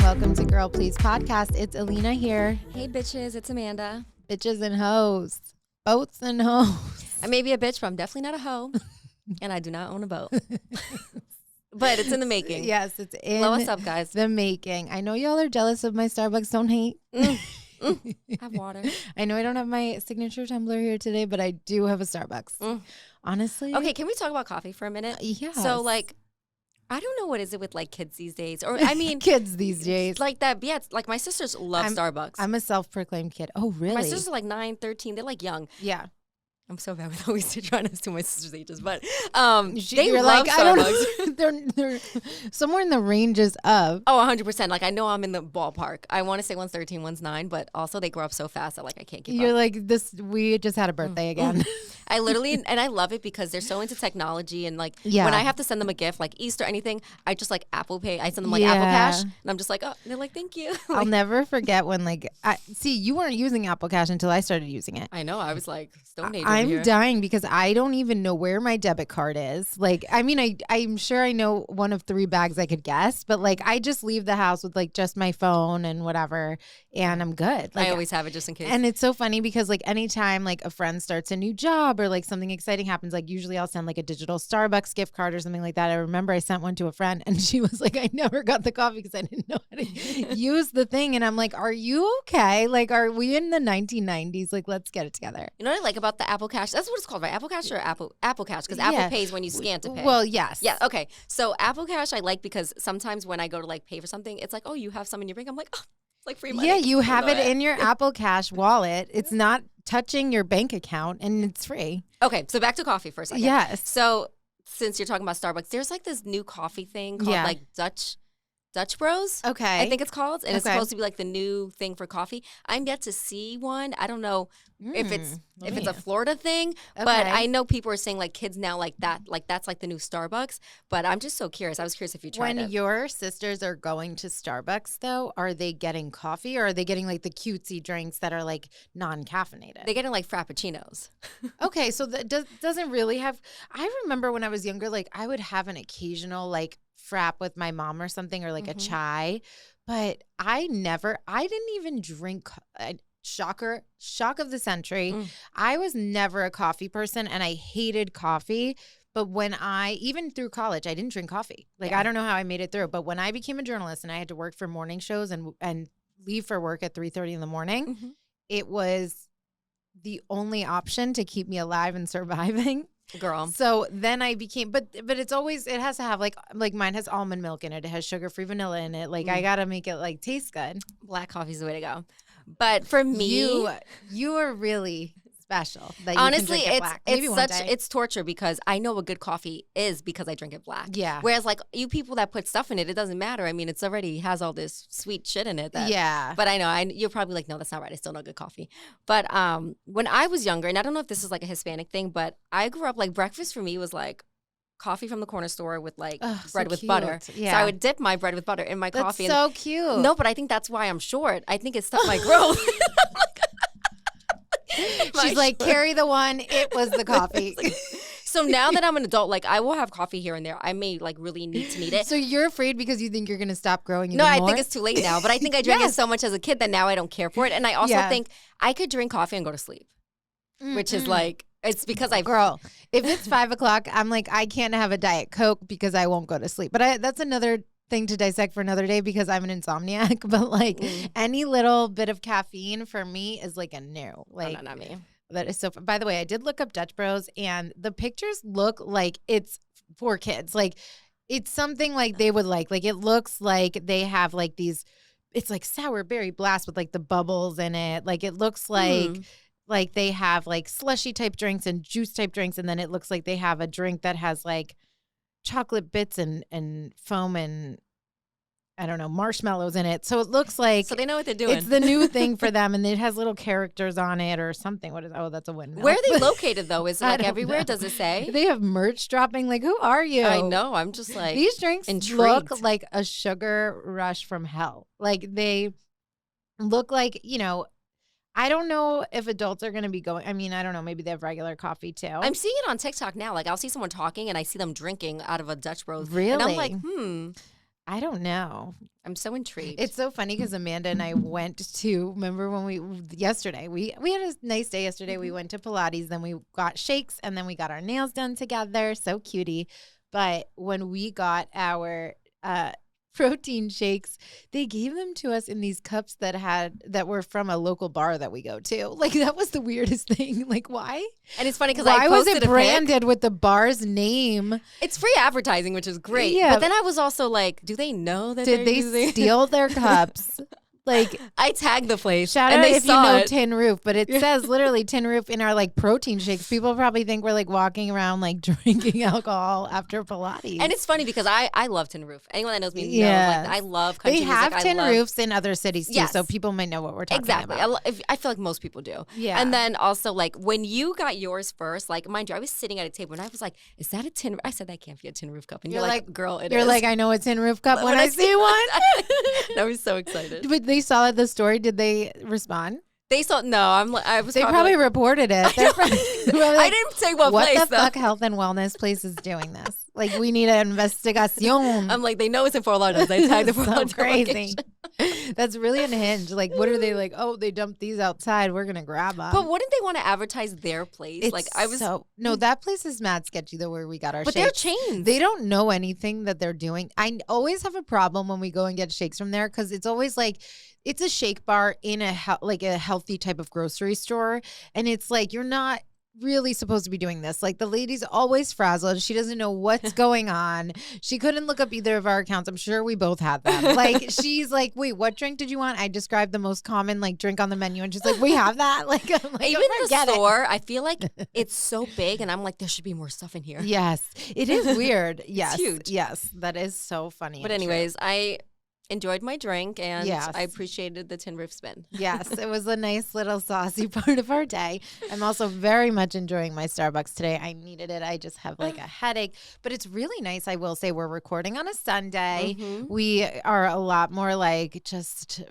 Welcome to Girl Please Podcast. It's Alina here. Hey bitches, it's Amanda. Bitches and hoes. Boats and hoes. I may be a bitch, but I'm definitely not a hoe. And I do not own a boat. But it's in the making. Yes, it's in Blow us up, guys. The making. I know y'all are jealous of my Starbucks. Don't hate. Have water. I know I don't have my signature tumbler here today, but I do have a Starbucks. Honestly. Okay, can we talk about coffee for a minute? Yeah. So like, I don't know what is it with like kids these days, or I mean, kids these days like that. Yeah, it's like my sisters love Starbucks. I'm a self-proclaimed kid. Oh, really? My sisters are like 9, 13. They're like young. Yeah. I'm so bad with always trying to do my sister's ages, but they You're love like, Starbucks. I don't know. they're somewhere in the ranges of. Oh, 100%. Like I know I'm in the ballpark. I want to say one's 13, one's 9, but also they grow up so fast that like I can't keep up. You're like this. We just had a birthday again. I literally, and I love it because they're so into technology and like when I have to send them a gift, like Easter, anything, I just like Apple Pay. I send them like Apple Cash and I'm just like, oh, and they're like, thank you. I'll never forget when you weren't using Apple Cash until I started using it. I know. I was like, Stone Age. I'm dying because I don't even know where my debit card is. Like, I mean, I'm sure I know one of 3 bags I could guess, but like I just leave the house with like just my phone and whatever, and I'm good. Like, I always have it just in case. And it's so funny because like anytime like a friend starts a new job or like something exciting happens, like usually I'll send like a digital Starbucks gift card or something like that. I remember I sent one to a friend and she was like, I never got the coffee because I didn't know how to use the thing. And I'm like, are you okay? Like, are we in the 1990s? Like, let's get it together. You know what I like about the Apple Cash? That's what it's called, right? Apple Cash or Apple Cash? Because Apple pays when you scan to pay. Well, yes. Yeah, okay. So Apple Cash I like because sometimes when I go to like pay for something, it's like, oh, you have some in your bank. I'm like, oh, it's like free money. Yeah, you have it in your Apple Cash wallet. It's not touching your bank account and it's free. Okay, so back to coffee for a second. Yes. So since you're talking about Starbucks, there's like this new coffee thing called like Dutch Bros. Okay. I think it's called. And it's supposed to be like the new thing for coffee. I'm yet to see one. I don't know if it's a Florida thing, but I know people are saying like kids now like that, like that's like the new Starbucks. But I'm just so curious. I was curious if you tried it. When your sisters are going to Starbucks though, are they getting coffee or are they getting like the cutesy drinks that are like non-caffeinated? They're getting like frappuccinos. Okay, so that doesn't really have. I remember when I was younger, like I would have an occasional like frap with my mom or something or like a chai, but I didn't even drink. Shock of the century. I was never a coffee person and I hated coffee. But when even through college, I didn't drink coffee. Like, I don't know how I made it through. But when I became a journalist and I had to work for morning shows and leave for work at 3:30 in the morning, it was the only option to keep me alive and surviving. Girl. So then I became, but it's always, it has to have like mine has almond milk in it. It has sugar-free vanilla in it. Like I got to make it like taste good. Black coffee's the way to go. But for me, you are really special. That you honestly, can drink it black. it's torture because I know what good coffee is because I drink it black. Yeah. Whereas like you people that put stuff in it, it doesn't matter. I mean, it's already has all this sweet shit in it. But I know you're probably like, no, that's not right. I still know good coffee. But when I was younger, and I don't know if this is like a Hispanic thing, but I grew up like breakfast for me was like coffee from the corner store with like bread with butter. Yeah. So I would dip my bread with butter in my coffee. That's so cute. No, but I think that's why I'm short. I think it stopped my growth. She's like, carry the one. It was the coffee. So now that I'm an adult, like I will have coffee here and there. I may like really need it. So you're afraid because you think you're going to stop growing even more? No, I think it's too late now. But I think I drank it so much as a kid that now I don't care for it. And I also think I could drink coffee and go to sleep, which is like, it's because Girl, if it's 5 o'clock, I'm like, I can't have a Diet Coke because I won't go to sleep. But that's another thing to dissect for another day because I'm an insomniac. But like any little bit of caffeine for me is like a no. Like, no, not me. That is so. By the way, I did look up Dutch Bros, and the pictures look like it's for kids. Like it's something like they would like. Like it looks like they have like these. It's like sour berry blast with like the bubbles in it. Like it looks like they have like slushy type drinks and juice type drinks, and then it looks like they have a drink that has like chocolate bits and foam and I don't know, marshmallows in it. So it looks like so they know what they're doing. It's the new thing for them, and it has little characters on it or something. What is? Oh, that's a windmill. Where are they located though? Is it like everywhere? Does it say? They have merch dropping. Like, who are you? I know. I'm just like these drinks intrigued. Look like a sugar rush from hell. Like they look like I don't know if adults are going to be going. I mean, I don't know. Maybe they have regular coffee too. I'm seeing it on TikTok now. Like, I'll see someone talking and I see them drinking out of a Dutch Bros. Really? And I'm like, I don't know. I'm so intrigued. It's so funny because Amanda and I went to, remember when yesterday, we had a nice day yesterday. We went to Pilates, then we got shakes, and then we got our nails done together. So cutie. But when we got our protein shakes, they gave them to us in these cups that were from a local bar that we go to. Like, that was the weirdest thing. Like, why? And it's funny because why was it branded with the bar's name? It's free advertising, which is great. Yeah. But then I was also like, do they know that did they steal their cups? Like, I tagged the place. Shout out if you know Tin Roof, but it says literally Tin Roof in our like protein shakes. People probably think we're like walking around like drinking alcohol after Pilates. And it's funny because I love Tin Roof. Anyone that knows me knows like, I love country music. They have tin roofs in other cities too, so people might know what we're talking about. I feel like most people do. Yeah. And then also like when you got yours first, like mind you, I was sitting at a table and I was like, "Is that a tin roof?" I said, "That can't be a Tin Roof cup." And you're like, "Girl, it is." You're like, "I know a Tin Roof cup when I see one." I was so excited. But they saw the story. Did they respond? They saw I was. They probably reported it. I didn't say what place. What the fuck health and wellness place is doing this? Like, we need an investigation. I'm like, they know it's in Fort Lauderdale. They tagged the Fort Lauderdale. Crazy. That's really unhinged. Like, what are they like? Oh, they dumped these outside. We're gonna grab them. But wouldn't they want to advertise their place? It's like, I was no. That place is mad sketchy though, where we got our. But shakes. they're chains. They don't know anything that they're doing. I always have a problem when we go and get shakes from there because it's always like. It's a shake bar in a healthy type of grocery store. And it's like, you're not really supposed to be doing this. Like, the lady's always frazzled. She doesn't know what's going on. She couldn't look up either of our accounts. I'm sure we both had them. Like, she's like, "Wait, what drink did you want?" I described the most common like drink on the menu. And she's like, "We have that." Like, I'm like, even the store, I feel like it's so big. And I'm like, there should be more stuff in here. Yes, it is weird. Yes. It's huge. Yes, that is so funny. But anyways, I enjoyed my drink and yes. I appreciated the Tin Roof spin. Yes, it was a nice little saucy part of our day. I'm also very much enjoying my Starbucks today. I needed it. I just have like a headache, but it's really nice. I will say we're recording on a Sunday. We are a lot more like just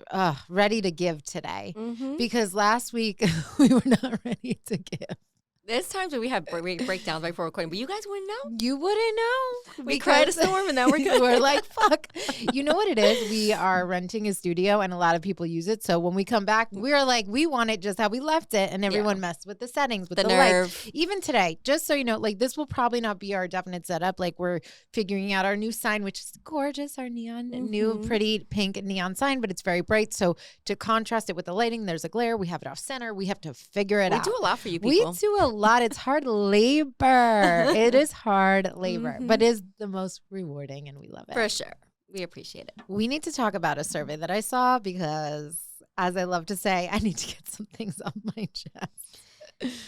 ready to give today because last week we were not ready to give. There's times when we have breakdowns right before recording, but you guys wouldn't know. You wouldn't know. We cried a storm and now we're good. We're like, fuck. You know what it is? We are renting a studio and a lot of people use it. So when we come back, we're like, we want it just how we left it. And everyone messed with the settings, with the nerve. lights. Even today, just so you know, like this will probably not be our definite setup. Like we're figuring out our new sign, which is gorgeous. Our neon, new pretty pink neon sign, but it's very bright. So to contrast it with the lighting, there's a glare. We have it off center. We have to figure it out. We do a lot for you people. We do a lot. It's hard labor. It is hard labor, but it is the most rewarding and we love it. For sure. We appreciate it. We need to talk about a survey that I saw because, as I love to say, I need to get some things off my chest.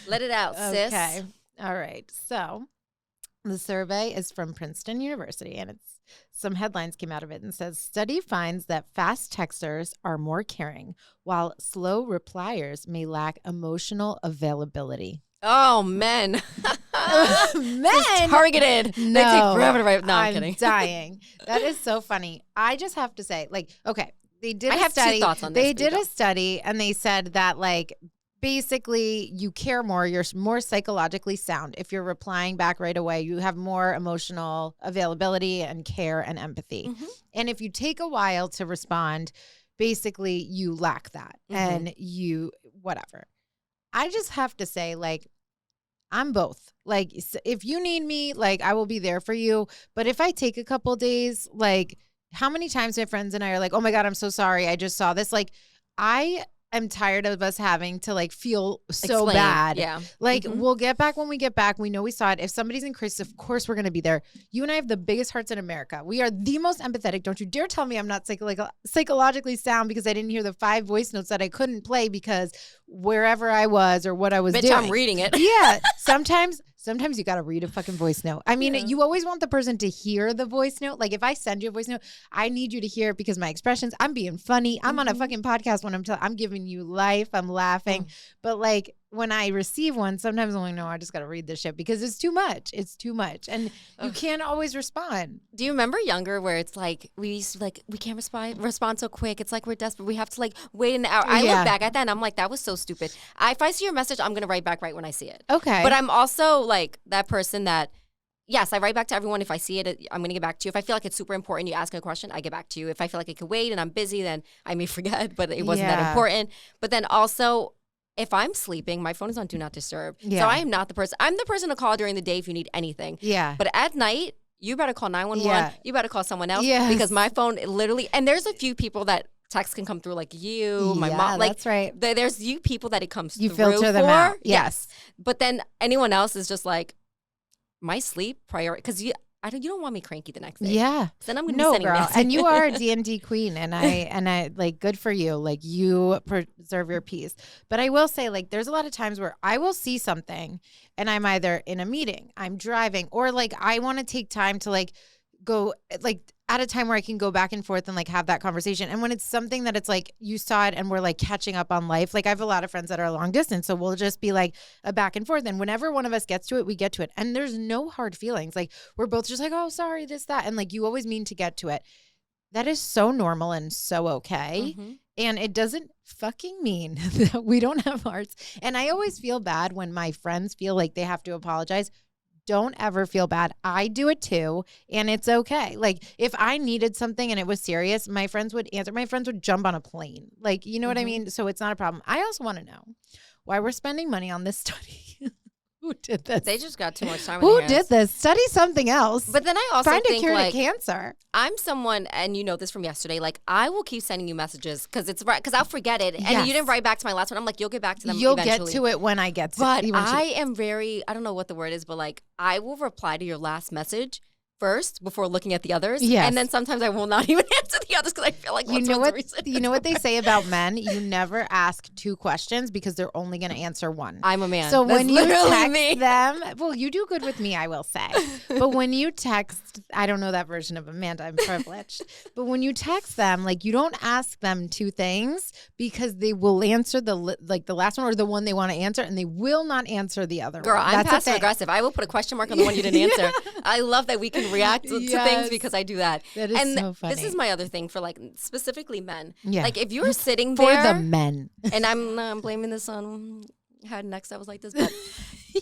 Let it out, sis. Okay. All right. So the survey is from Princeton University and some headlines came out of it and says, study finds that fast texters are more caring while slow repliers may lack emotional availability. Oh, men. Men. Targeted. No, they take forever to write. No, I'm kidding. Dying. That is so funny. I just have to say, like, okay, they did a study. 2 thoughts on this. They did a study and they said that, like, basically you care more, you're more psychologically sound. If you're replying back right away, you have more emotional availability and care and empathy. And if you take a while to respond, basically you lack that and you, whatever. I just have to say, like, I'm both. Like, if you need me, like, I will be there for you. But if I take a couple days, like, how many times my friends and I are like, "Oh my God, I'm so sorry. I just saw this." Like, I'm tired of us having to like feel so bad. Yeah. Like we'll get back when we get back. We know we saw it. If somebody's in crisis, of course we're going to be there. You and I have the biggest hearts in America. We are the most empathetic. Don't you dare tell me I'm not psychologically sound because I didn't hear the 5 voice notes that I couldn't play because wherever I was or what I was doing. I'm reading it. Yeah. Sometimes you got to read a fucking voice note. I mean, you always want the person to hear the voice note. Like if I send you a voice note, I need you to hear it because my expressions, I'm being funny. I'm on a fucking podcast when I'm giving you life. I'm laughing. But like when I receive one, sometimes I'm like, no, I just got to read this shit because it's too much. It's too much. And you can't always respond. Do you remember younger where it's like, we used to like, we can't respond so quick. It's like we're desperate. We have to like wait an hour. I look back at that and I'm like, that was so stupid. If I see your message, I'm going to write back right when I see it. Okay. But I'm also like that person that, yes, I write back to everyone. If I see it, I'm going to get back to you. If I feel like it's super important, you ask a question, I get back to you. If I feel like it could wait and I'm busy, then I may forget, but it wasn't that important. But then also, if I'm sleeping, my phone is on Do Not Disturb. Yeah. So I am not the person. I'm the person to call during the day if you need anything. Yeah. But at night, you better call 911. Yeah. You better call someone else. Yes. Because my phone literally, and there's a few people that text can come through like you, my mom. Like, that's right. There's you people that it comes through. You filter them out. Yes. But then anyone else is just like, my sleep priority, because you don't want me cranky the next day. Yeah. Then I'm gonna be sending messages. And you are a D&D queen, and I like, good for you. Like, you preserve your peace. But I will say, like, there's a lot of times where I will see something and I'm either in a meeting, I'm driving, or like I want to take time to like go like at a time where I can go back and forth and like have that conversation. And when it's something that it's like you saw it and we're like catching up on life, like I have a lot of friends that are long distance, so we'll just be like a back and forth. And whenever one of us gets to it, we get to it. And there's no hard feelings. Like, we're both just like, oh, sorry, this, that. And like, you always mean to get to it. That is so normal and so okay. Mm-hmm. And it doesn't fucking mean that we don't have hearts. And I always feel bad when my friends feel like they have to apologize. Don't ever feel bad. I do it too, and it's okay. Like, if I needed something and it was serious, my friends would answer. My friends would jump on a plane. Like, you know what I mean? So it's not a problem. I also want to know why we're spending money on this study. Who did this? They just got too much time. Who did this? Study something else. But then I also think to cure like cancer. I'm someone, and you know this from yesterday. Like, I will keep sending you messages because it's right, because I'll forget it. And you didn't write back to my last one. I'm like, you'll get back to them. You'll eventually. Get to it when I get to it. But I am very, I don't know what the word is, but like, I will reply to your last message first before looking at the others. Yes. And then sometimes I will not even answer the others because I feel like, you know what they say about men? You never ask 2 questions because they're only going to answer 1. I'm a man. So when you text them, well, you do good with me, I will say. But when you text, I don't know that version of Amanda, I'm privileged. But when you text them, like, you don't ask them 2 things because they will answer the last one or the one they want to answer, and they will not answer the other Girl, one. I'm passive aggressive. I will put a question mark on the one you didn't answer. I love that we can react to things because I do that. That is so funny. This is my other thing for like specifically men. Yeah. Like, if you're sitting for there the men, and I'm blaming this on had next that was like this, but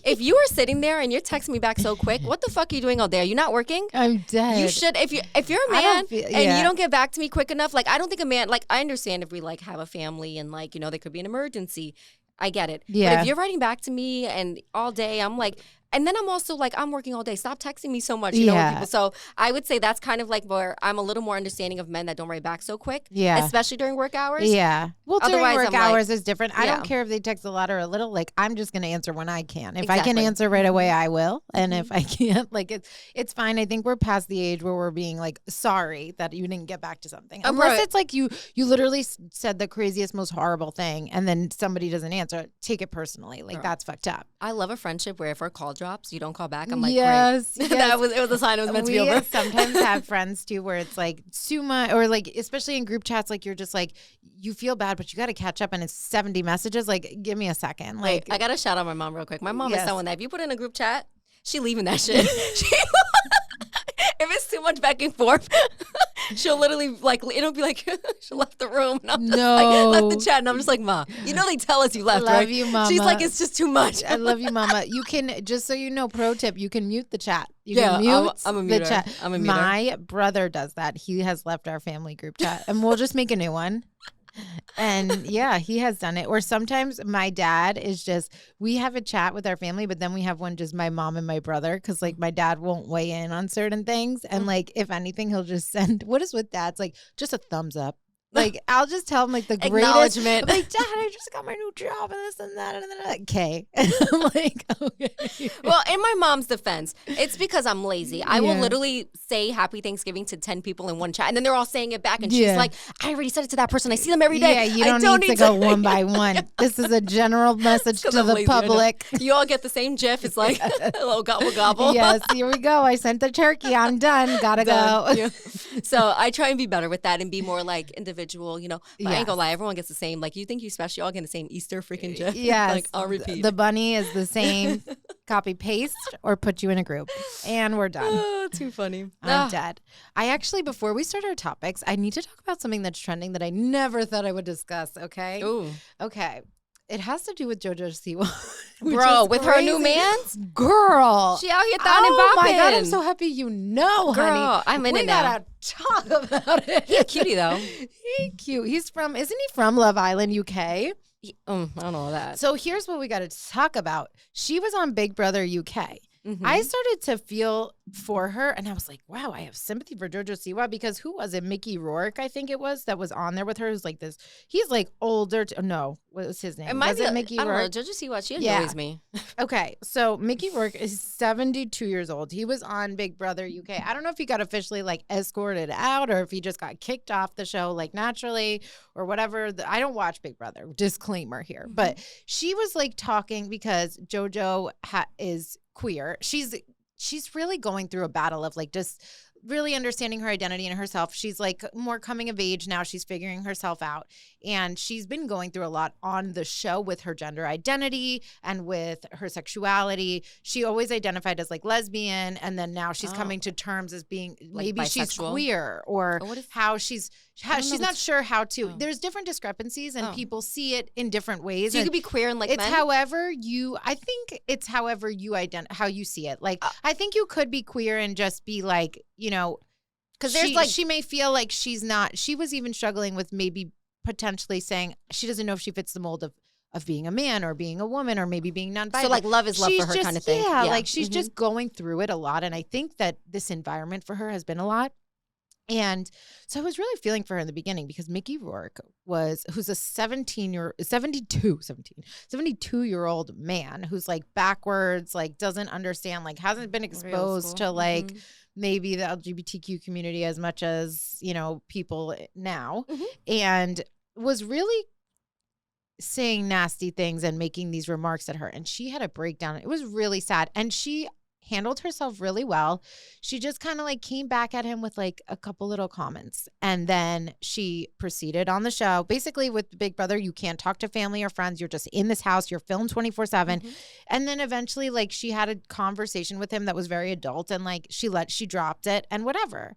if you were sitting there and you're texting me back so quick, what the fuck are you doing all day? Are you not working? I'm dead. You should if you're a man and you don't get back to me quick enough. Like, I don't think a man, like, I understand if we like have a family and like, you know, there could be an emergency. I get it. Yeah. But if you're writing back to me and all day, I'm like. And then I'm also like, I'm working all day. Stop texting me so much, you know, with people. So I would say that's kind of like where I'm a little more understanding of men that don't write back so quick. Yeah. Especially during work hours. Yeah. Well, during work hours is different. I don't care if they text a lot or a little. Like, I'm just going to answer when I can. If I can answer right away, I will. And if I can't, like, it's fine. I think we're past the age where we're being like, sorry that you didn't get back to something. Unless it's like you literally said the craziest, most horrible thing, and then somebody doesn't answer. Take it personally. Like, that's fucked up. I love a friendship where if our call drops, you don't call back. I'm like, yes, great. It was a sign it was meant to be over. Sometimes have friends too where it's like Suma, or like, especially in group chats, like, you're just like, you feel bad, but you got to catch up and it's 70 messages. Like, give me a second. Like, I got to shout out my mom real quick. My mom is someone that if you put in a group chat, she leaving that shit. If it's too much back and forth, she'll literally, like, it'll be like, she left the room. And I'm just like, left the chat. And I'm just like, Ma, you know they tell us you left, right? Love you, Mama. She's like, it's just too much. I love you, Mama. You can, just so you know, pro tip, you can mute the chat. You can mute I'm a muter. the chat. I'm a muter. My brother does that. He has left our family group chat. And we'll just make a new one. And yeah, he has done it. Or sometimes my dad is just, we have a chat with our family, but then we have one just my mom and my brother, because like my dad won't weigh in on certain things. And like, if anything, he'll just send, what is with dads? Like, just a thumbs up. Like, I'll just tell him like the greatest acknowledgement. Like, Dad, I just got my new job and this and that and then okay. And I'm like, okay. Well, and my mom's defense, it's because I'm lazy. I will literally say Happy Thanksgiving to 10 people in one chat, and then they're all saying it back, and she's like, I already said it to that person. I see them every day. Yeah, you don't need to go one by one. This is a general message to the public. You all get the same GIF. It's like, hello, gobble, gobble. Yes, here we go. I sent the turkey. I'm done. Gotta go. Yeah. So I try and be better with that and be more like individual, But I ain't gonna lie, everyone gets the same. Like, you think you special, you all get the same Easter freaking GIF. Yes. Like, I'll repeat. The bunny is the same. Copy, paste, or put you in a group. And we're done. Oh, too funny. I'm dead. I actually, before we start our topics, I need to talk about something that's trending that I never thought I would discuss, okay? Ooh. Okay. It has to do with Jojo Siwa. Bro, with her new man's? Girl. She out here thawing and bopping. Oh my God, I'm so happy you know, Girl, honey. I'm in it now. We gotta talk about it. He's a cutie, though. He's cute. Isn't he from Love Island, UK? I don't know that. So here's what we got to talk about. She was on Big Brother UK. Mm-hmm. I started to feel for her, and I was like, wow, I have sympathy for Jojo Siwa, because who was it? Mickey Rourke, I think it was, that was on there with her. Who's like this. He's like older. No, what was his name? Was it Mickey Rourke? I don't know. Jojo Siwa, she annoys me. Okay, so Mickey Rourke is 72 years old. He was on Big Brother UK. I don't know if he got officially like escorted out or if he just got kicked off the show like naturally or whatever. I don't watch Big Brother. Disclaimer here. Mm-hmm. But she was like talking because Jojo is queer. She's really going through a battle of like just really understanding her identity and herself. She's like more coming of age now. She's figuring herself out. And she's been going through a lot on the show with her gender identity and with her sexuality. She always identified as like lesbian. And then now she's coming to terms as being like maybe bisexual. She's queer or how she's not sure how to. There's different discrepancies and people see it in different ways. So you could be queer and like it's men? I think it's however you how you see it. Like I think you could be queer and just be like, because there's she may feel like she's not. She was even struggling with maybe potentially saying she doesn't know if she fits the mold of being a man or being a woman or maybe being non-binary. So like love is love for her kind of thing. Yeah, like she's just going through it a lot. And I think that this environment for her has been a lot. And so I was really feeling for her in the beginning because Mickey Rourke who's a 72-year-old man who's like backwards, like doesn't understand, like hasn't been exposed to like maybe the LGBTQ community as much as, people now, and was really saying nasty things and making these remarks at her. And she had a breakdown. It was really sad. And she handled herself really well. She just kind of like came back at him with like a couple little comments. And then she proceeded on the show. Basically with Big Brother, you can't talk to family or friends. You're just in this house. You're filmed 24/7. And then eventually like she had a conversation with him that was very adult and like she dropped it and whatever.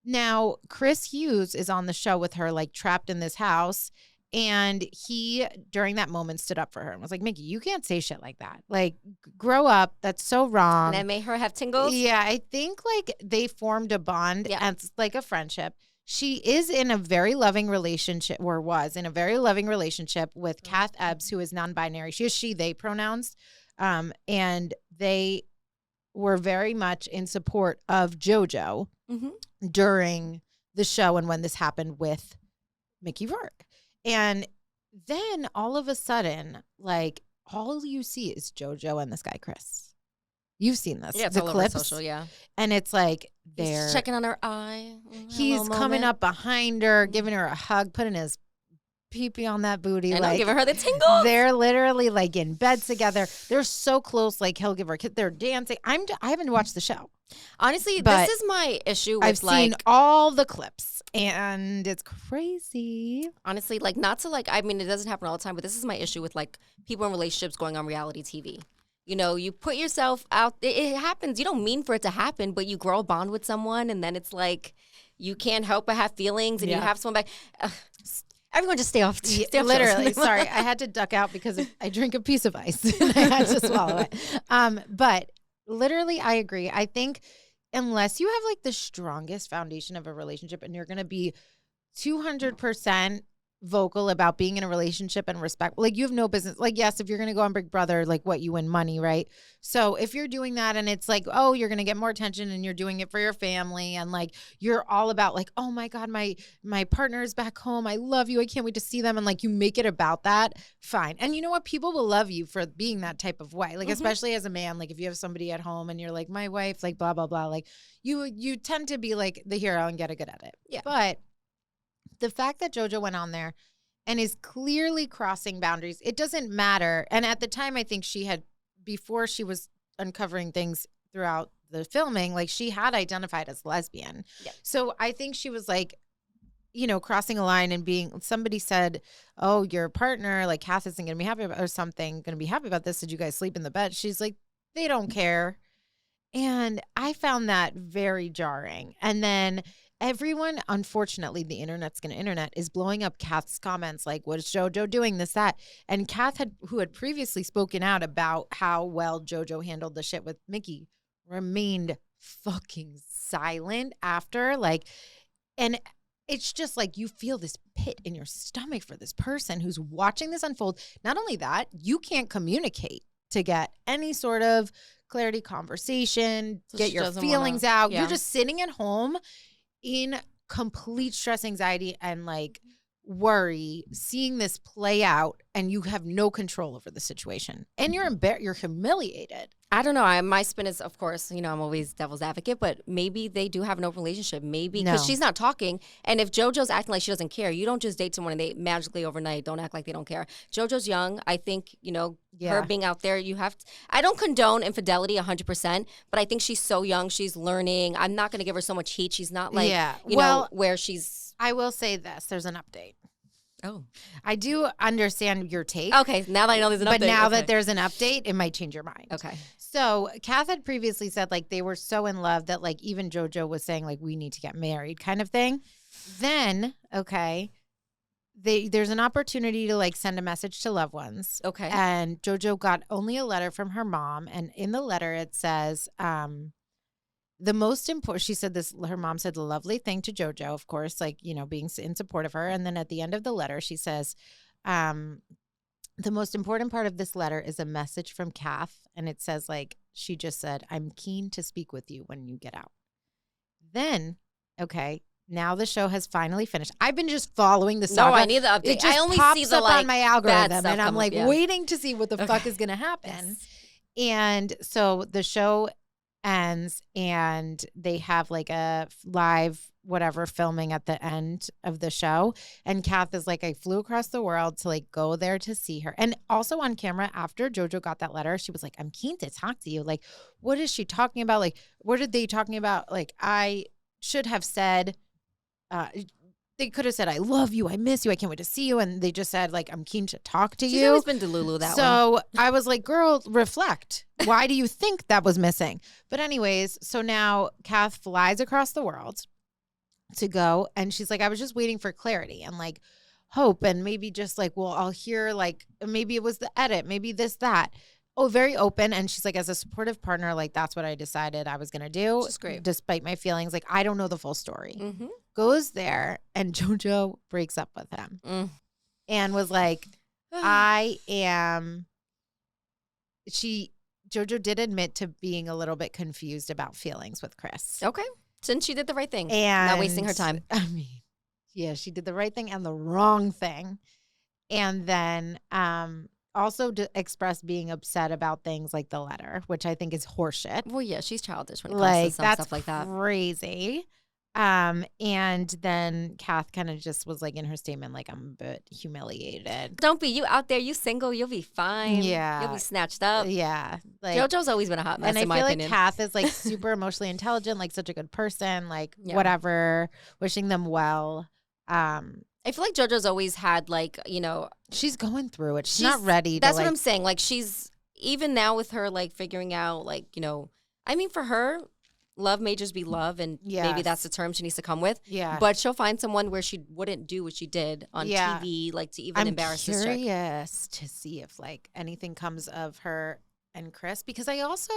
Now, Chris Hughes is on the show with her, like trapped in this house. And he, during that moment, stood up for her and was like, Mickey, you can't say shit like that. Like, grow up. That's so wrong. And that made her have tingles? Yeah, I think, like, they formed a bond and it's like a friendship. She is in a very loving relationship, or was in a very loving relationship with Kath Ebbs, who is non-binary. She is she, they pronouns. And they were very much in support of JoJo during the show and when this happened with Mickey Rourke. And then all of a sudden, like, all you see is JoJo and this guy, Chris. You've seen this. Yeah, it's the all clips. over social, yeah. And it's like he's checking on her eye. He's coming up behind her, giving her a hug, putting his pee-pee on that booty. And like, giving her the tingles. They're literally like in bed together. They're so close. Like he'll give her a kiss. They're dancing. I haven't watched the show. Honestly, this is my issue with I've seen all the clips and it's crazy. Honestly, like not to like, I mean, it doesn't happen all the time, but this is my issue with like people in relationships going on reality TV. You put yourself out, it happens. You don't mean for it to happen, but you grow a bond with someone and then it's like, you can't help but have feelings and you have someone back. Everyone just stay off. Literally. Sorry. I had to duck out because I drink a piece of ice and I had to swallow it. But literally, I agree. I think unless you have like the strongest foundation of a relationship and you're going to be 200% vocal about being in a relationship and respect. Like, you have no business. Like, yes, if you're going to go on Big Brother, like, what, you win money, right? So if you're doing that and it's like, oh, you're going to get more attention and you're doing it for your family, and like, you're all about like, oh my God, my partner is back home. I love you. I can't wait to see them. And like, you make it about that. Fine. And you know what? People will love you for being that type of way. Like, especially as a man, like if you have somebody at home and you're like, my wife, like blah, blah, blah, like you tend to be like the hero and get good at it. Yeah. But the fact that JoJo went on there and is clearly crossing boundaries, it doesn't matter. And at the time, I think she had, before she was uncovering things throughout the filming, like she had identified as lesbian. Yep. So I think she was like, you know, crossing a line and being, somebody said, oh, your partner, like Kath isn't going to be happy about, or something, going to be happy about this. Did you guys sleep in the bed? She's like, they don't care. And I found that very jarring. And then everyone, unfortunately, the internet's going to internet, is blowing up Kath's comments like, what is JoJo doing, this, that. And Kath, who had previously spoken out about how well JoJo handled the shit with Mickey, remained fucking silent after. Like, and it's just like you feel this pit in your stomach for this person who's watching this unfold. Not only that, you can't communicate to get any sort of clarity, conversation, so get your feelings out. Yeah. You're just sitting at home in complete stress, anxiety, and like worry, seeing this play out, and you have no control over the situation, and you're humiliated. I don't know. My spin is, of course, you know, I'm always devil's advocate, but maybe they do have an open relationship. Maybe because she's not talking. And if JoJo's acting like she doesn't care, you don't just date someone and they magically overnight don't act like they don't care. JoJo's young. I think, you know, her being out there, you have to, I don't condone infidelity 100%, but I think she's so young. She's learning. I'm not going to give her so much heat. She's not like, you know, where she's. I will say this. There's an update. Oh, I do understand your take. Okay, now that I know there's an update. But now that there's an update, it might change your mind. Okay. So Kath had previously said like they were so in love that like even JoJo was saying like we need to get married kind of thing. Then, okay, there's an opportunity to like send a message to loved ones. Okay. And JoJo got only a letter from her mom. And in the letter it says, the most important, she said this, her mom said the lovely thing to JoJo, of course, like, you know, being in support of her. And then at the end of the letter, she says, the most important part of this letter is a message from Kath. And it says like, she just said, I'm keen to speak with you when you get out. Then, okay, now the show has finally finished. I've been just following the saga. No, I need the update. It just I only pops see the up like on my algorithm, and I'm like waiting to see what the fuck is going to happen. Yes. And so the show ends and they have like a live whatever filming at the end of the show, and Kath is like, I flew across the world to like go there to see her. And also on camera, after JoJo got that letter, she was like, I'm keen to talk to you. Like, what is she talking about? Like, what are they talking about? Like, I should have said, they could have said, I love you, I miss you, I can't wait to see you. And they just said, like, I'm keen to talk to you. She's always been Delulu that way. So I was like, girl, reflect. Why do you think that was missing? But anyways, so now Kath flies across the world to go. And she's like, I was just waiting for clarity and like hope. And maybe just like, well, I'll hear like, maybe it was the edit, maybe this, that. Oh, very open. And she's like, as a supportive partner, like that's what I decided I was going to do. Which is great. Despite my feelings. Like, I don't know the full story. Mm-hmm. Goes there and JoJo breaks up with him and was like, JoJo did admit to being a little bit confused about feelings with Chris. Okay. Since she did the right thing. And not wasting her time. I mean, yeah, she did the right thing and the wrong thing. And then also expressed being upset about things like the letter, which I think is horseshit. Well, yeah, she's childish when it comes to some stuff like that. Crazy. And then Kath kind of just was like in her statement, like, I'm a bit humiliated. Don't be you out there. You single. You'll be fine. Yeah. You'll be snatched up. Yeah. Like, JoJo's always been a hot mess, and I in my feel opinion. like Kath is like super emotionally intelligent, like such a good person, like whatever, wishing them well. I feel like JoJo's always had like, you know. She's going through it. She's not ready. That's what I'm saying. Like she's, even now with her like figuring out like, you know, I mean for her, love may just be love, and maybe that's the term she needs to come with. Yeah. But she'll find someone where she wouldn't do what she did on TV, like to even embarrass this chick. I'm curious to see if like anything comes of her and Chris, because I also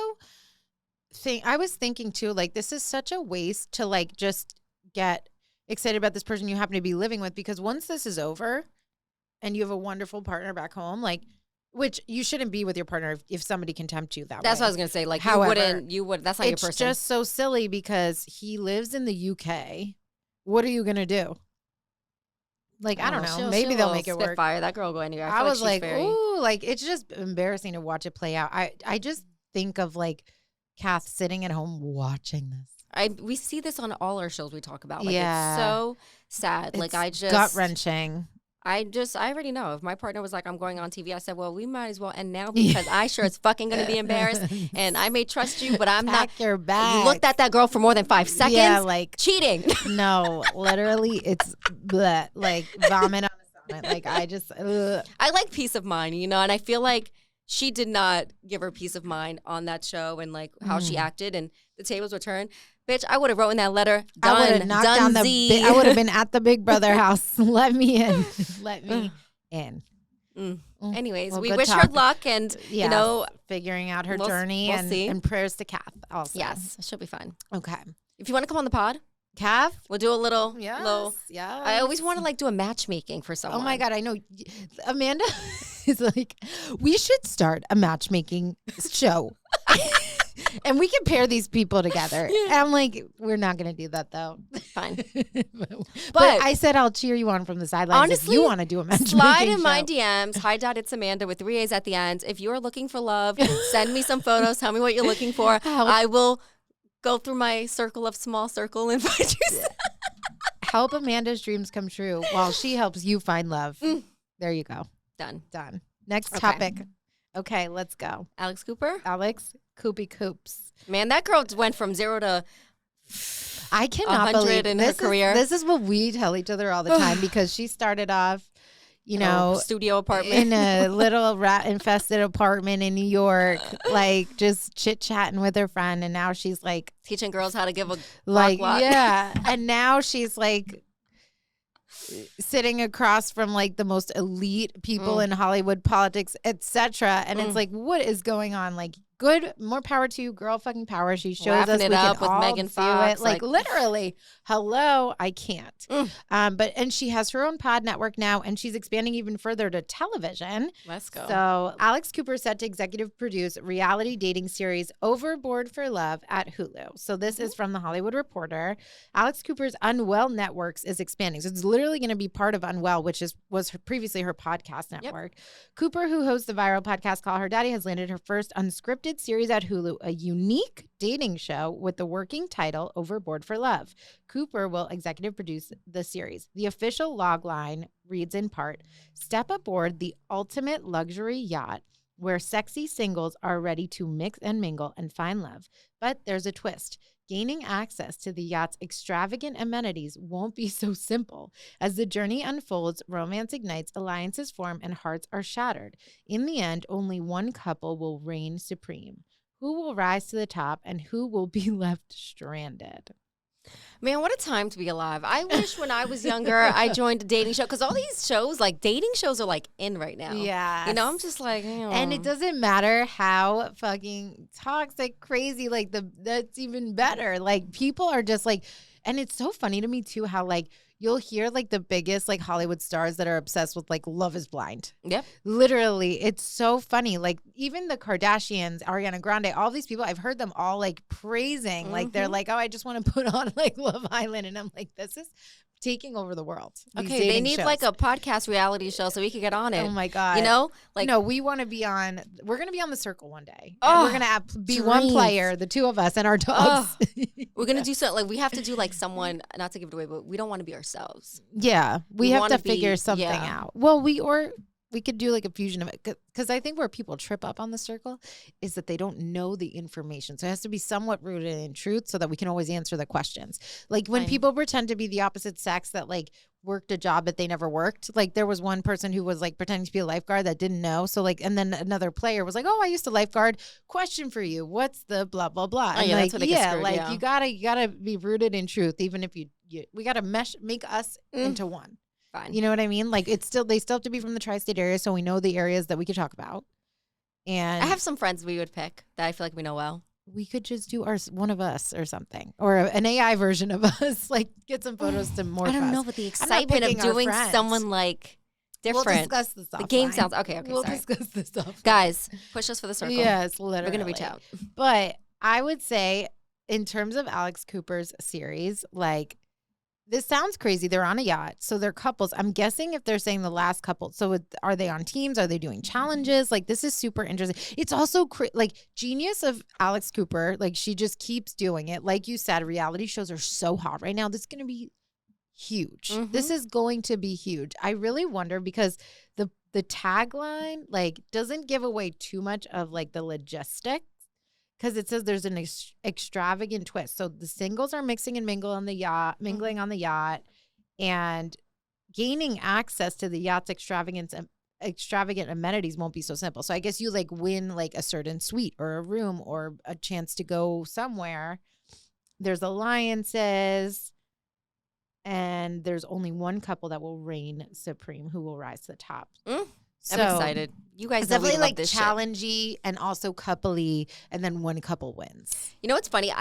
think, I was thinking too, like this is such a waste to like just get excited about this person you happen to be living with, because once this is over and you have a wonderful partner back home, like, which you shouldn't be with your partner if somebody can tempt you that way. That's what I was going to say. Like, however, that's not your person. It's just so silly because he lives in the UK. What are you going to do? Like, I don't know. Maybe they'll make it work. Spitfire. That girl go anywhere. I was like, ooh, like, it's just embarrassing to watch it play out. I just think of, like, Kath sitting at home watching this. We see this on all our shows we talk about. Like, it's so sad. It's like, I just gut-wrenching. I already know. If my partner was like, I'm going on TV, I said, well, we might as well. And now, because I sure as fucking going to be embarrassed, and I may trust you, but I'm Pack not. Your bag. You looked at that girl for more than 5 seconds. Yeah, like cheating. No, literally, it's bleh, like vomit on a sonnet. Like, I just. Ugh. I like peace of mind, you know, and I feel like she did not give her peace of mind on that show, and like how she acted, and the tables were turned. Bitch, I would have written that letter. Done. I would have knocked down I would have been at the Big Brother house. Let me in. Let me in. Anyways, well, we wish her luck, and you know, figuring out her journey, and prayers to Kath also. Yes, she'll be fine. Okay. If you want to come on the pod, Kath, we'll do a little. Yeah. I always want to like do a matchmaking for someone. Oh my God, I know. Amanda is like, we should start a matchmaking show. And we can pair these people together. Yeah. And I'm like, we're not going to do that, though. Fine. but I said I'll cheer you on from the sidelines. Honestly, if you want to do a matchmaking slide in show. my DMs. Hi, Dad, it's Amanda with 3 A's at the end. If you're looking for love, send me some photos. Tell me what you're looking for. I will go through my small circle and find you. Help Amanda's dreams come true while she helps you find love. There you go. Done. Next topic. Okay, let's go. Alex Cooper? Alex Coopy Coops. Man, that girl went from 0 to I cannot believe in her career. This is what we tell each other all the time, because she started off, you know, studio apartment in a little rat-infested apartment in New York, like just chit-chatting with her friend, and now she's like teaching girls how to give a like walk. Yeah, and now she's like sitting across from like the most elite people in Hollywood, politics, etc. And it's like, what is going on? Like, good, more power to you, girl, fucking power. She shows us we can all Megan Fox, do it. Like literally, hello, I can't. And she has her own pod network now, and she's expanding even further to television. Let's go. So Alex Cooper is set to executive produce reality dating series Overboard for Love at Hulu. So this is from The Hollywood Reporter. Alex Cooper's Unwell Networks is expanding. So it's literally going to be part of Unwell, which was previously her podcast network. Cooper, who hosts the viral podcast Call Her Daddy, has landed her first unscripted series at Hulu, a unique dating show with the working title Overboard for Love. Cooper will executive produce the series. The official logline reads in part, step aboard the ultimate luxury yacht where sexy singles are ready to mix and mingle and find love. But there's a twist. Gaining access to the yacht's extravagant amenities won't be so simple. As the journey unfolds, romance ignites, alliances form, and hearts are shattered. In the end, only one couple will reign supreme. Who will rise to the top and who will be left stranded? Man, what a time to be alive. I wish when I was younger, I joined a dating show, because all these shows, like dating shows are like in right now. Yeah. You know, I'm just like, and it doesn't matter how fucking toxic, crazy, like that's even better. Like people are just like, and it's so funny to me too, how like you'll hear like the biggest like Hollywood stars that are obsessed with like Love is Blind. Yep. Literally, it's so funny. Like even the Kardashians, Ariana Grande, all these people, I've heard them all like praising. Like they're like, oh, I just want to put on like Love Island. And I'm like, this is taking over the world. Okay, they need like a podcast reality show so we could get on it. Oh my God. You know? Like, no, we want to be on, we're going to be on The Circle one day. Oh, we're going to be one player, the two of us and our dogs. We're going to do something, like we have to do like someone, not to give it away, but we don't want to be ourselves. Yeah, we have to figure something out. Well, we could do like a fusion of it, because I think where people trip up on The Circle is that they don't know the information. So it has to be somewhat rooted in truth so that we can always answer the questions. Like when people pretend to be the opposite sex that like worked a job that they never worked. Like there was one person who was like pretending to be a lifeguard that didn't know. So like, and then another player was like, oh, I used to lifeguard. Question for you. What's the blah, blah, blah. And that's what you gotta be rooted in truth. Even if we gotta make us into one. Fine. You know what I mean? Like they still have to be from the tri-state area, so we know the areas that we could talk about. And I have some friends we would pick that I feel like we know well. we could just do one of us or something, or an AI version of us, like get some photos to morph. I don't know, but the excitement of doing someone like different. We'll discuss this offline. The game sounds okay. We'll discuss this offline. Guys, push us for the circle. Yes, literally. We're gonna reach out. But I would say, in terms of Alex Cooper's series, like, this sounds crazy. They're on a yacht, so they're couples. I'm guessing if they're saying the last couple. So are they on teams? Are they doing challenges? Like, this is super interesting. It's also like genius of Alex Cooper. Like, she just keeps doing it. Like you said, reality shows are so hot right now. This is going to be huge. This is going to be huge. I really wonder, because the tagline like doesn't give away too much of like the logistics. Because it says there's an extravagant twist. So the singles are mingling on the yacht, and gaining access to the yacht's extravagant amenities won't be so simple. So I guess you like win like a certain suite or a room or a chance to go somewhere. There's alliances, and there's only one couple that will reign supreme, who will rise to the top. So I'm excited. You guys definitely like this challengey and also coupley, and then one couple wins. You know what's funny?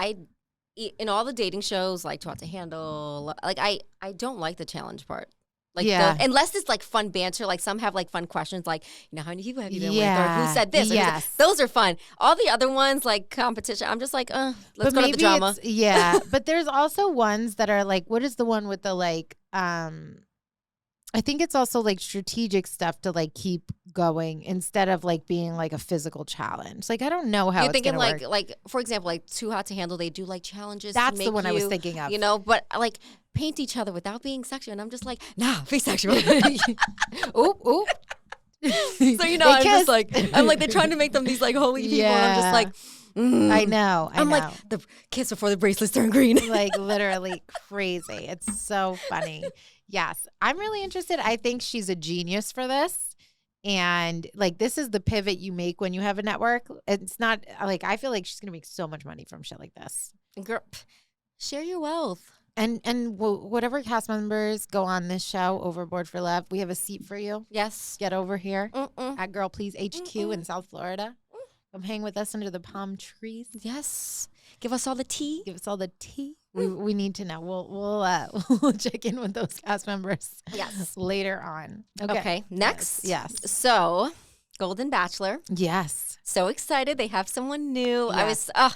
In all the dating shows, like Too Hot to Handle, like I don't like the challenge part. Like unless it's like fun banter, like some have like fun questions, like, you know, how many people have you been with, or who said this? Yes. Those are fun. All the other ones, like competition, I'm just like, let's go to the drama. But there's also ones that are like, what is the one with the like, I think it's also like strategic stuff to like keep going instead of like being like a physical challenge. Like, I don't know how you're thinking work. Like for example, like Too Hot to Handle, they do like challenges. That's the one I was thinking of. You know, but like paint each other without being sexual, and I'm just like, nah, be sexual. Oop. So you know, I'm like they're trying to make them these like holy people. And I'm just like. I know. I'm like, the kiss before the bracelets turn green. Like, literally crazy. It's so funny. Yes. I'm really interested. I think she's a genius for this. And like, this is the pivot you make when you have a network. It's not like, I feel like she's going to make so much money from shit like this. Girl, share your wealth. And whatever cast members go on this show, Overboard for Love, we have a seat for you. Yes. Get over here at Girl Please HQ in South Florida. Come hang with us under the palm trees. Yes. Give us all the tea. We need to know. We'll check in with those cast members. Yes. Later on. Okay. Next. Yes. So, Golden Bachelor. Yes. So excited. They have someone new. Yes. I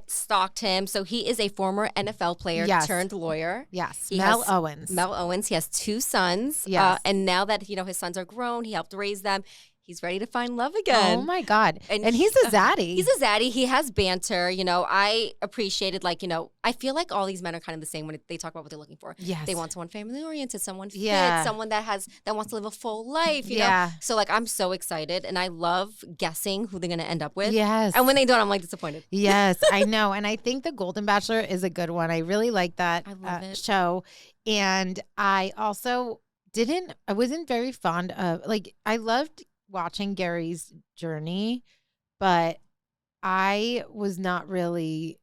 stalked him. So he is a former NFL player turned lawyer. Yes. Mel Owens. He has 2 sons. Yes. And now that, his sons are grown, he helped raise them. He's ready to find love again. Oh, my God. And he's a zaddy. He's a zaddy. He has banter. I appreciated, I feel like all these men are kind of the same when they talk about what they're looking for. Yes. They want someone family-oriented, someone fit, someone that wants to live a full life, you know? So, I'm so excited, and I love guessing who they're going to end up with. Yes. And when they don't, I'm, disappointed. Yes, I know. And I think The Golden Bachelor is a good one. I really like that show. And I also I wasn't very fond of, I loved watching Gary's journey, but I was not really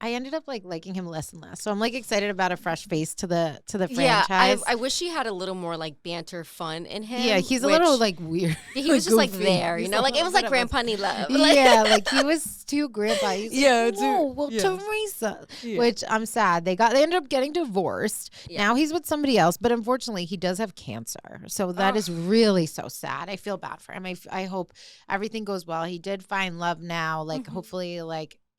I ended up liking him less and less. So I'm excited about a fresh face to the franchise. Yeah, I wish he had a little more banter fun in him. Yeah, he's a little weird. He was just there, it was like Grandpa need love. Yeah, he was too grandpa. He's Teresa, which I'm sad. They ended up getting divorced. Yeah. Now he's with somebody else, but unfortunately he does have cancer. So that is really so sad. I feel bad for him. I hope everything goes well. He did find love now. Hopefully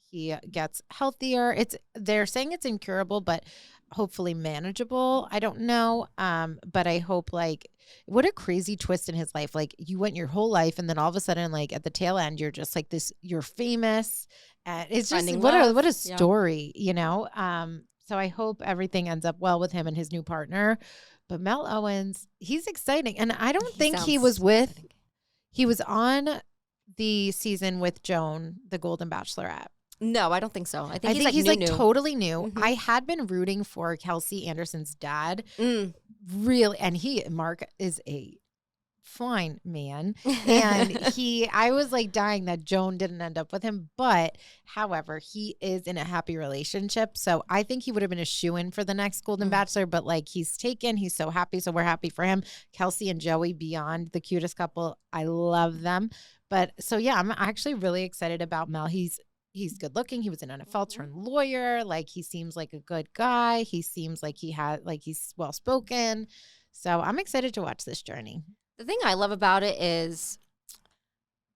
he gets healthier. They're saying it's incurable, but hopefully manageable. I don't know. But I hope what a crazy twist in his life. You went your whole life, and then all of a sudden, at the tail end, you're just this. You're famous, and it's just what a story, So I hope everything ends up well with him and his new partner. But Mel Owens, he's exciting, and I don't think he was on the season with Joan, the Golden Bachelorette. No, I don't think so. I think he's new. Totally new. I had been rooting for Kelsey Anderson's dad, really, and Mark is a fine man. And I was like dying that Joan didn't end up with him. But however, he is in a happy relationship. So I think he would have been a shoo-in for the next Golden Bachelor, but like he's taken, he's so happy. So we're happy for him. Kelsey and Joey, beyond the cutest couple. I love them. But so yeah, I'm actually really excited about Mel. He's good looking. He was an NFL turned lawyer. Like he seems like a good guy. He seems like he's well spoken. So I'm excited to watch this journey. The thing I love about it is,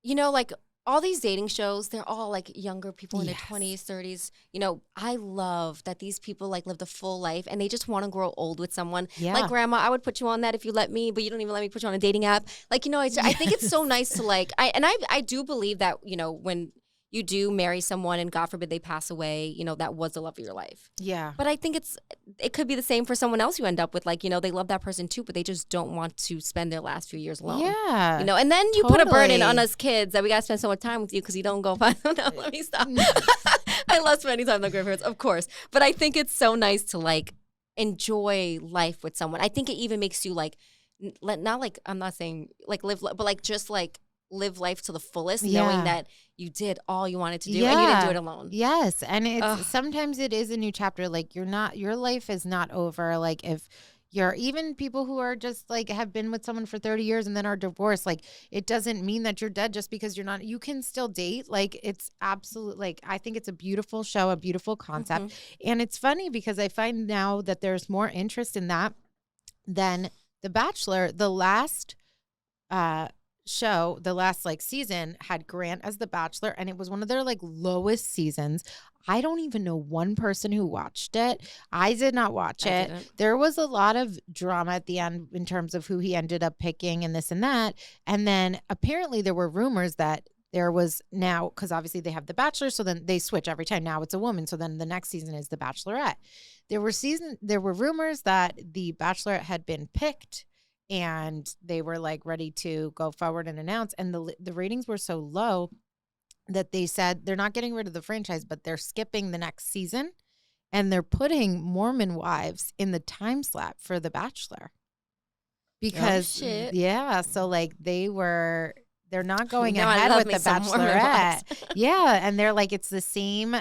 you know, like all these dating shows, they're all like younger people in their 20s, 30s. You know, I love that these people like live the full life and they just want to grow old with someone. Yeah. Like, grandma, I would put you on that if you let me, but you don't even let me put you on a dating app. Like, you know, I think it's so nice to like, I do believe that, you know, when you do marry someone and God forbid they pass away, you know, that was the love of your life. Yeah. But I think it could be the same for someone else you end up with. Like, you know, they love that person too, but they just don't want to spend their last few years alone. Yeah. You know, and then you put a burden on us kids that we got to spend so much time with you because you don't go find them. No, let me stop. I love spending time with my grandparents, of course. But I think it's so nice to like enjoy life with someone. I think it even makes you like, not like, I'm not saying like live, but like just like live life to the fullest, knowing that you did all you wanted to do and you didn't do it alone. Yes. And it's sometimes it is a new chapter. Like your life is not over. Like if you're even people who are just like have been with someone for 30 years and then are divorced, like it doesn't mean that you're dead just because you're not. You can still date. Like it's absolute. Like I think it's a beautiful show, a beautiful concept. And it's funny because I find now that there's more interest in that than The Bachelor. The last show, the last like season had Grant as the Bachelor, and it was one of their like lowest seasons. I don't even know one person who watched it. I did not watch it. There was a lot of drama at the end in terms of who he ended up picking and this and that. And then apparently there were rumors that there was now, because obviously they have the Bachelor, so then they switch every time. Now it's a woman, so then the next season is the Bachelorette. There were rumors that the Bachelorette had been picked and they were like ready to go forward and announce. And the ratings were so low that they said they're not getting rid of the franchise, but they're skipping the next season and they're putting Mormon wives in the time slot for The Bachelor. Because, so like they're not going ahead with The Bachelorette. Yeah. And they're like, it's the same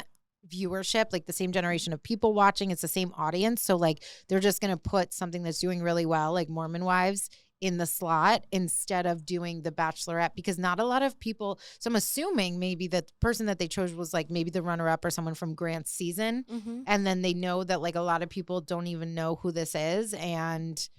viewership, like the same generation of people watching. It's the same audience. So like they're just going to put something that's doing really well, like Mormon Wives, in the slot instead of doing The Bachelorette, because not a lot of people. So I'm assuming maybe that the person that they chose was like maybe the runner-up or someone from Grant's season. And then they know that like a lot of people don't even know who this is. And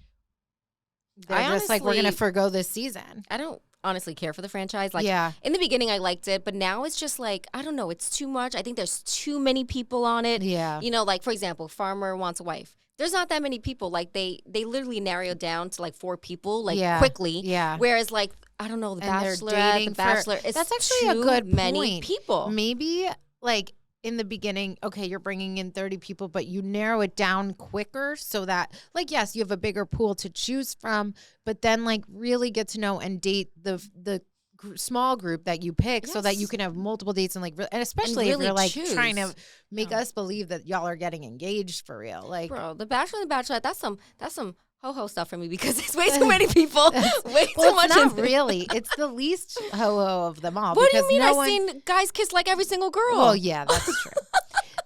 they're just like, we're going to forgo this season. I don't honestly care for the franchise. Like in the beginning I liked it, but now it's just like, I don't know, it's too much. I think there's too many people on it. Yeah. You know, like for example, Farmer Wants a Wife. There's not that many people. Like they literally narrowed down to like 4 people like quickly. Yeah. Whereas like, I don't know, The Bachelorette, The Bachelor, it's that's actually a good many people. Maybe like in the beginning, okay, you're bringing in 30 people, but you narrow it down quicker so that, like, yes, you have a bigger pool to choose from, but then, like, really get to know and date the small group that you pick so that you can have multiple dates and, like, and especially and really if you're, like, trying to make us believe that y'all are getting engaged for real. Like, bro, The Bachelor and The Bachelorette, that's some ho-ho stuff for me because it's way too many people. Way too much. It's not really. It's the least ho-ho of them all. What do you mean? I've seen guys kiss like every single girl. Well, yeah, that's true.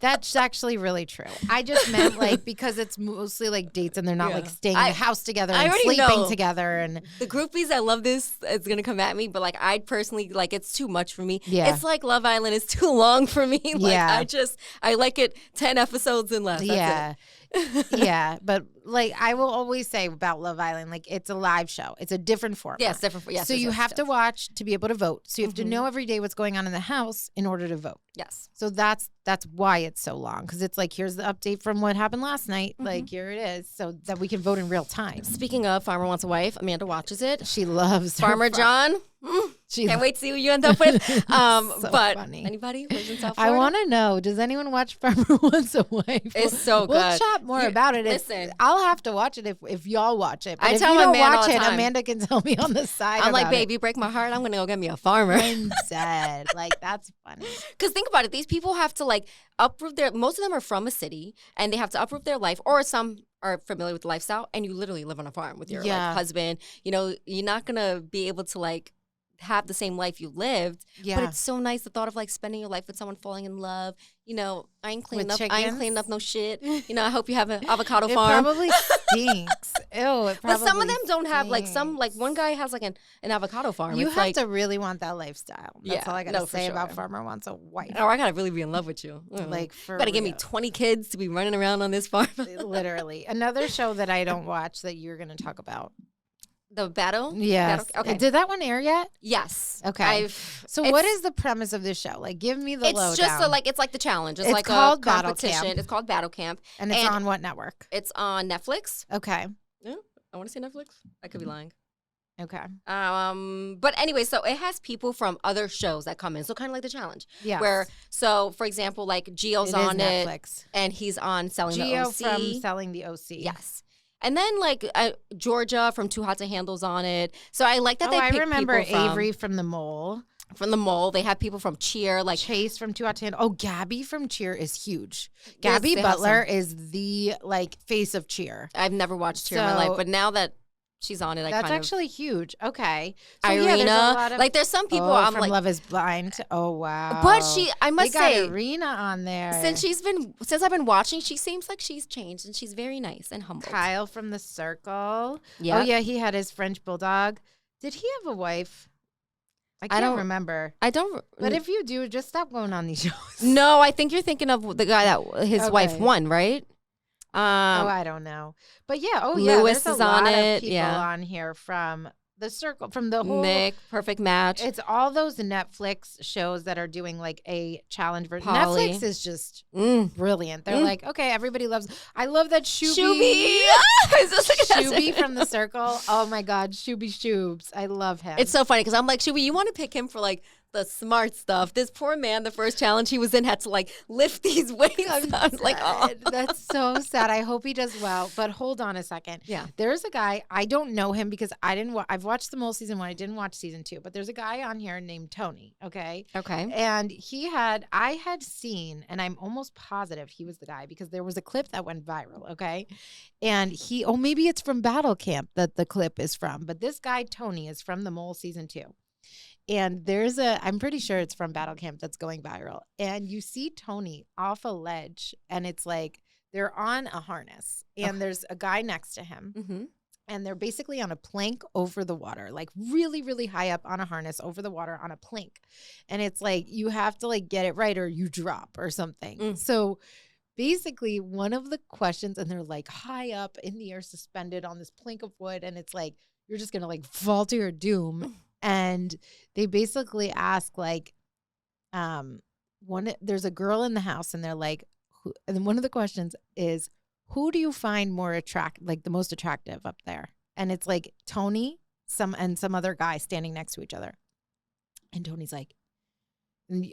That's actually really true. I just meant like because it's mostly like dates and they're not like staying in the house together and sleeping together. And the groupies, I love this. It's gonna come at me, but like I personally like it's too much for me. Yeah, it's like Love Island is too long for me. Like I like it 10 episodes and less. That's it. Yeah, but like I will always say about Love Island, like it's a live show. It's a different format. Yes, different. Yes, so you have to watch to be able to vote. So you have to know every day what's going on in the house in order to vote. Yes. So that's why it's so long, because it's like here's the update from what happened last night. Like here it is, so that we can vote in real time. Speaking of Farmer Wants a Wife, Amanda watches it. She loves Farmer John. Can't wait to see who you end up with. So but funny. Anybody lives in South Florida? I want to know. Does anyone watch Farmer Wants a Wife? It's so good. We'll chat more about it. Listen, I'll have to watch it if y'all watch it. But I if tell you my don't man watch all the it, time. Amanda can tell me on the side. I'm like, babe, you break my heart. I'm gonna go get me a farmer instead. Like that's funny. Because think about it. These people have to like uproot most of them are from a city and they have to uproot their life, or some are familiar with the lifestyle, and you literally live on a farm with your like, husband. You know, you're not gonna be able to like have the same life you lived. But it's so nice the thought of like spending your life with someone, falling in love. You know, I ain't cleaning up no shit. You know, I hope you have an avocado farm. It probably stinks. Ew, it probably But some of them don't have stinks. like one guy has like an avocado farm. You it's have like, to really want that lifestyle. That's all I gotta say about Farmer Wants a Wife. Oh, I gotta really be in love with you. Like, for you gotta give me 20 kids to be running around on this farm. Literally. Another show that I don't watch that you're gonna talk about. The Battle? Yes. Battle? Okay. Did that one air yet? Yes. Okay. So what is the premise of this show? Like, give me the lowdown. It's just it's like the challenge. It's like called a competition. It's called Battle Camp. And it's on what network? It's on Netflix. Okay. Yeah, I want to say Netflix. I could be lying. Okay. But anyway, so it has people from other shows that come in. So kind of like the challenge. Yeah. So for example, like Gio's on it, and he's on Selling the OC. Gio from Selling the OC. Yes. And then like Georgia from Too Hot to Handle's on it. So I like that they pick remember people from, Avery from The Mole. From The Mole. They have people from Cheer. Like Chase from Too Hot to Handle. Oh, Gabby from Cheer is huge. Gabby Butler is the like face of Cheer. I've never watched Cheer in my life, but now that she's on it, that's actually huge. Okay. So Irina. There's some people I'm from like Love is Blind. Oh wow. But I must say, Irina on there. Since I've been watching, she seems like she's changed and she's very nice and humble. Kyle from The Circle. Yeah. Oh yeah, he had his French bulldog. Did he have a wife? I can't remember. I don't. But if you do, just stop going on these shows. No, I think you're thinking of the guy that his wife won, right? I don't know. But yeah, Lewis there's a lot on it. Of people on here from The Circle, from the whole Nick, Perfect Match. It's all those Netflix shows that are doing like a challenge version. Polly. Netflix is just brilliant. They're like, okay, everybody loves. I love that Shuby. Shuby from The Circle. Oh my God, Shuby Shubes. I love him. It's so funny because I'm like, Shuby, you want to pick him for like the smart stuff. This poor man, the first challenge he was in, had to like lift these weights. I was like, oh, that's so sad. I hope he does well. But hold on a second. Yeah, there's a guy, I don't know him because I didn't. I've watched the Mole season 1. I didn't watch season 2. But there's a guy on here named Tony. Okay. And I had seen, and I'm almost positive he was the guy because there was a clip that went viral. Okay, and maybe it's from Battle Camp that the clip is from. But this guy Tony is from the Mole season 2. And I'm pretty sure it's from Battle Camp that's going viral. And you see Tony off a ledge, and it's like they're on a harness, and there's a guy next to him, and they're basically on a plank over the water, like really, really high up on a harness over the water on a plank. And it's like you have to like get it right or you drop or something. So basically one of the questions, and they're like high up in the air, suspended on this plank of wood, and it's like you're just gonna like fall to your doom. And they basically ask like, there's a girl in the house, and they're like, and one of the questions is, who do you find more the most attractive up there? And it's like Tony, some other guy standing next to each other. And Tony's like,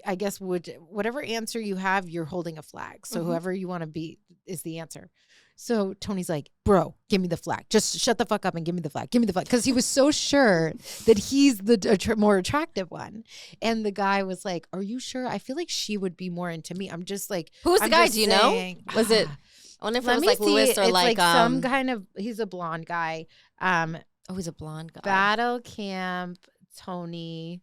I guess whatever answer you have, you're holding a flag. So whoever you want to be is the answer. So Tony's like, bro, give me the flag. Just shut the fuck up and give me the flag. Give me the flag. Because he was so sure that he's the more attractive one. And the guy was like, are you sure? I feel like she would be more into me. I'm just like, who's the guy? Do you know? Was it? I wonder if it was like Lewis or like some kind of. He's a blonde guy. He's a blonde guy. Battle Camp Tony.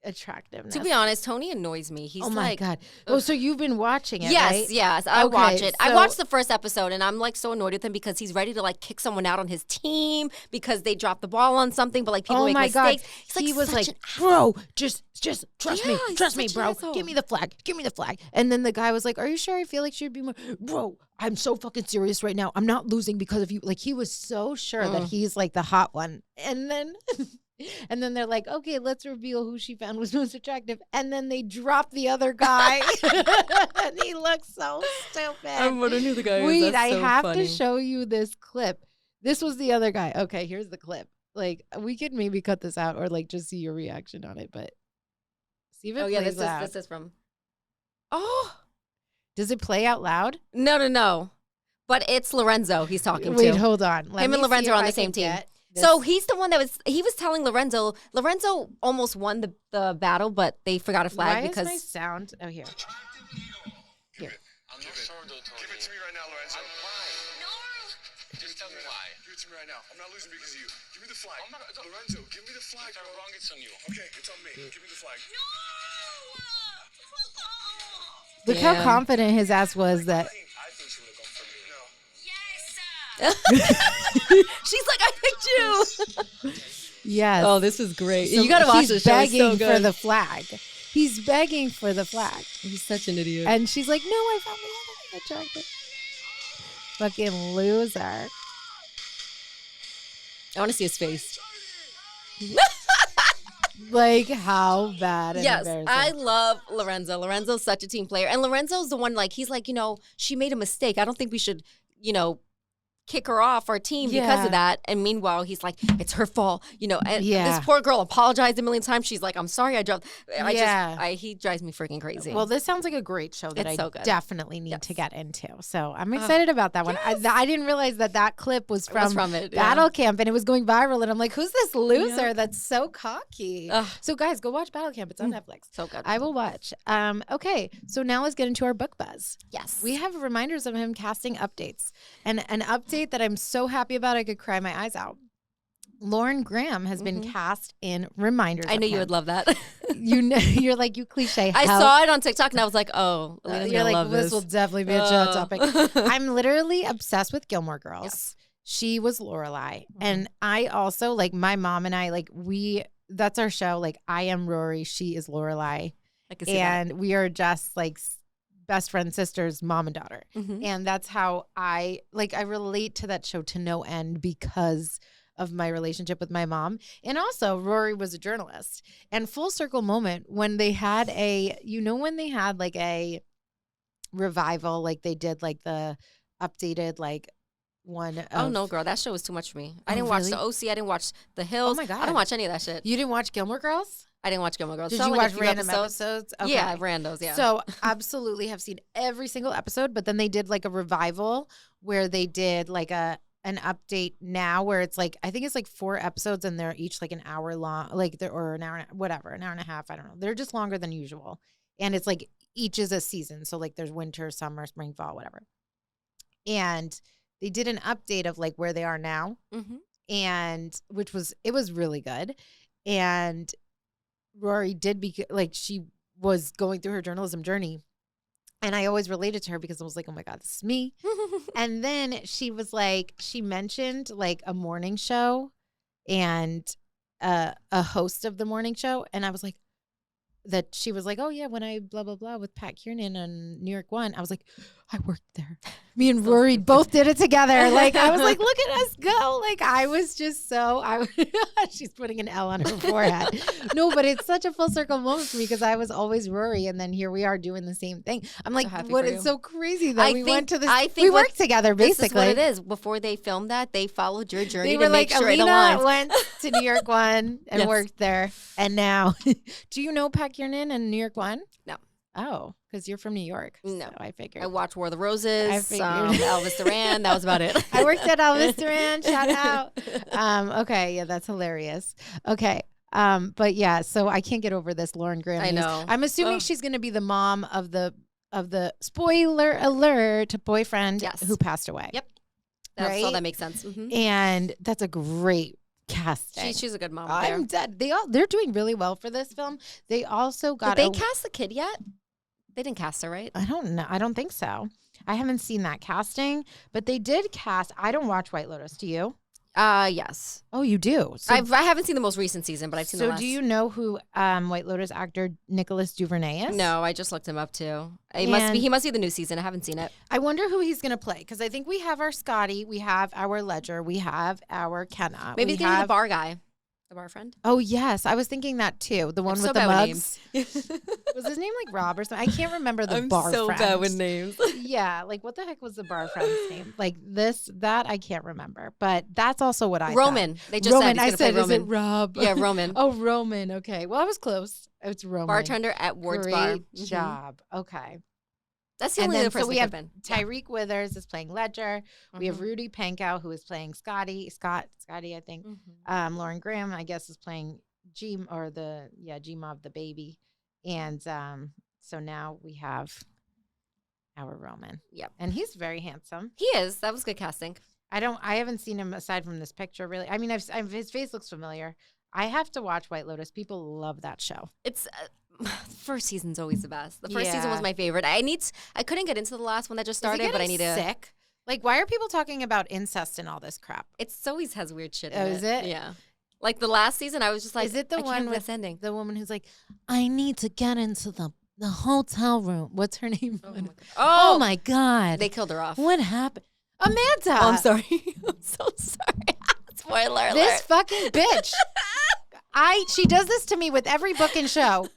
Attractiveness. To be honest, Tony annoys me. He's my God. Oh, so you've been watching it, yes, right? Yes, I watch it. I watched the first episode, and I'm like so annoyed with him because he's ready to like kick someone out on his team because they dropped the ball on something, but like people make mistakes. He was like, bro, just trust me. Trust me, bro. Give me the flag. Give me the flag. And then the guy was like, are you sure? I feel like she'd be more. Bro, I'm so fucking serious right now. I'm not losing because of you. Like he was so sure that he's like the hot one. And then And then they're like, okay, let's reveal who she found was most attractive. And then they drop the other guy. And he looks so stupid. I'm wondering who the guy is. Wait, That's so I have funny. to show you this clip. This was the other guy. Okay, here's the clip. Like, we could maybe cut this out or like just see your reaction on it, but see if it plays out. This is from. Oh. Does it play out loud? No. But it's Lorenzo he's talking to. Wait, hold on. Him and Lorenzo are on the same team. So he's the one he was telling Lorenzo almost won the battle, but they forgot a flag because. Why is my sound? Oh, here. I'm not Give it to me right now, Lorenzo. Why? No. Just tell me why. Give it to me right now. I'm not losing because of you. Give me the flag. Lorenzo, give me the flag. If I'm wrong, it's on you. Okay, it's on me. Give me the flag. No. Look how confident his ass was that. I think she would have gone for me. No. She's like, I picked you. Yes. Oh, this is great. So you got to watch this show. He's begging so good. for the flag. He's begging for the flag. He's such an idiot. And she's like, no, I found the other attractive. Fucking loser. I want to see his face. Like, how bad and Yes, embarrassing. I love Lorenzo. Lorenzo's such a team player. And Lorenzo's the one, like, he's like, she made a mistake. I don't think we should, kick her off our team because of that. And meanwhile, he's like, it's her fault. And this poor girl apologized a million times. She's like, I'm sorry I dropped. He drives me freaking crazy. Well, this sounds like a great show that It's I definitely need to get into. So I'm excited about that one. I didn't realize that clip was from it, Battle Camp and it was going viral. And I'm like, who's this loser that's so cocky? So guys, go watch Battle Camp. It's on Netflix. So good. I will watch. Okay, so now let's get into our book buzz. Yes. We have reminders of him casting updates. And an update that I'm so happy about, I could cry my eyes out. Lauren Graham has been cast in Reminders. I knew you would love that. You're like, you cliche. I saw it on TikTok and I was like, oh, you're like, love this will definitely be a show topic. I'm literally obsessed with Gilmore Girls. Yes. She was Lorelai. And I also, like, my mom and I, that's our show. Like, I am Rory. She is Lorelai. I can see that. We are just like best friend sisters, mom and daughter. And that's how I relate to that show to no end because of my relationship with my mom. And also Rory was a journalist. And full circle moment when they had when they had like a revival, like they did like the updated one. Oh no, girl, that show was too much for me. I didn't watch the OC. I didn't watch The Hills. Oh my God. I didn't watch any of that shit. You didn't watch Gilmore Girls? I didn't watch Gilmore Girls. Did you watch random episodes? Okay. Yeah, randos, yeah. So absolutely have seen every single episode, but then they did like a revival where they did like an update now where it's like, I think it's like 4 episodes and they're each like an hour long, or an hour, whatever, an hour and a half. I don't know. They're just longer than usual. And it's like each is a season. So like there's winter, summer, spring, fall, whatever. And they did an update of like where they are now. And it was really good. And Rory did she was going through her journalism journey. And I always related to her because I was like, oh my God, this is me. And then she was like, she mentioned like a morning show and a host of the morning show. And I was like, that she was like, oh yeah, when I blah, blah, blah with Pat Kiernan on New York One. I was like, I worked there. Me and Rory both did it together. Like, I was like, look at us go. Like, I was just she's putting an L on her forehead. No, but it's such a full circle moment for me because I was always Rory. And then here we are doing the same thing. I'm like, what is so crazy that we went to this. We worked together basically. This is what it is. Before they filmed that, they followed your journey to make sure Alina it aligns. Went to New York One and worked there. And now, do you know Pat Kiernan and New York One? No. Oh, because you're from New York. No. So I figured. I watched War of the Roses, Elvis Duran. That was about it. I worked at Elvis Duran. Shout out. Okay. Yeah, that's hilarious. Okay. But yeah, so I can't get over this Lauren Graham news. I know. I'm assuming she's going to be the mom of the spoiler alert boyfriend who passed away. Yep. That's all that makes sense. And that's a great casting. She's a good mom. I'm dead. They're doing really well for this film. They also got. Did they cast the kid yet? They didn't cast her, right? I don't know. I don't think so. I haven't seen that casting, but they did cast. I don't watch White Lotus. Do you? Yes. Oh, you do. So, I haven't seen the most recent season, but I've seen the last. So do you know who White Lotus actor Nicholas Duvernay is? No, I just looked him up too. He must be the new season. I haven't seen it. I wonder who he's going to play because I think we have our Scotty, we have our Ledger, we have our Kenna. Maybe he's going to be the bar guy. The bar friend? Oh, yes. I was thinking that too. The one with the mugs. Was his name like Rob or something? I can't remember the bar friend. I'm so bad with names. Yeah. Like, what the heck was the bar friend's name? Like that I can't remember. But that's also what I Roman. thought. They just said I said, Roman. Is it Rob? Yeah, Roman. Oh, Roman. Okay. Well, I was close. It's Roman. Bartender at Ward's Bar. Great job. Okay. That's the only other person so we have been. Tyreek Withers is playing Ledger. We have Rudy Pankow who is playing Scotty, I think. Lauren Graham, I guess, is playing G-Ma of the baby. And so now we have our Roman. Yep. And he's very handsome. He is. That was good casting. I haven't seen him aside from this picture, really. I mean, his face looks familiar. I have to watch White Lotus. People love that show. It's first season's always the best. The first season was my favorite. I couldn't get into the last one that just started, but I need to. Sick. Like, why are people talking about incest and all this crap? It always has weird shit in it. it. Is it? Yeah. Like the last season, I was just like, is it the one with ending? The woman who's like, I need to get into the hotel room. What's her name? Oh my God. They killed her off. What happened? Amanda. Oh, I'm sorry. I'm so sorry. Spoiler alert. This fucking bitch. She does this to me with every book and show.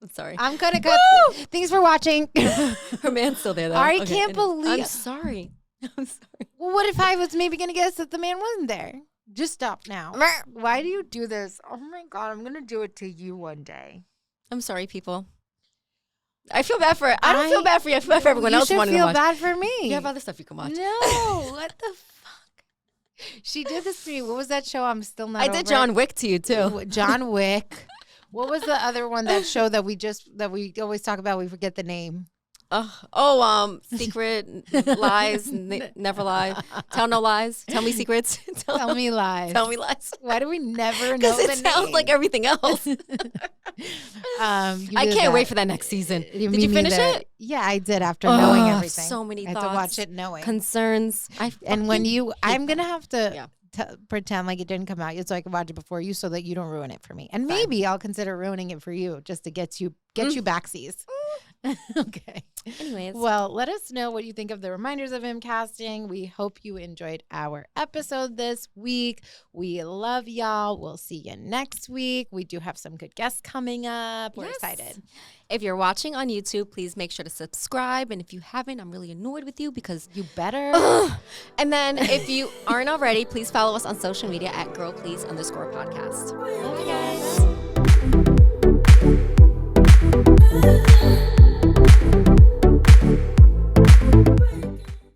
I'm sorry. I'm gonna cut. Thanks for watching. Her man's still there though. I can't believe. I'm sorry. I'm sorry. Well, what if I was maybe gonna guess that the man wasn't there? Just stop now. Why do you do this? Oh my God, I'm gonna do it to you one day. I'm sorry, people. I feel bad for. I don't feel bad for you. I feel bad for everyone else wanting to watch. You should feel bad for me. You have other stuff you can watch. No, what the fuck? She did this to me. What was that show? I'm still not. I did John Wick to you too. John Wick. What was the other one? That show that we always talk about? We forget the name. Secret Lies, Never Lie. Tell no lies. Tell me secrets. Tell me lies. Tell me lies. Why do we never know the name? Because it sounds like everything else. I can't wait for that next season. Did you finish it? Yeah, I did after knowing everything. So many thoughts. I had to watch it knowing. Concerns. I'm going to have to pretend like it didn't come out yet so I can watch it before you so that you don't ruin it for me. And maybe I'll consider ruining it for you just to get you backsies. Okay. Anyways. Well, let us know what you think of the reminders of him casting. We hope you enjoyed our episode this week. We love y'all. We'll see you next week. We do have some good guests coming up. We're excited. If you're watching on YouTube, please make sure to subscribe. And if you haven't, I'm really annoyed with you because you better. And then if you aren't already, please follow us on social media at girlplease_podcast. Love you guys.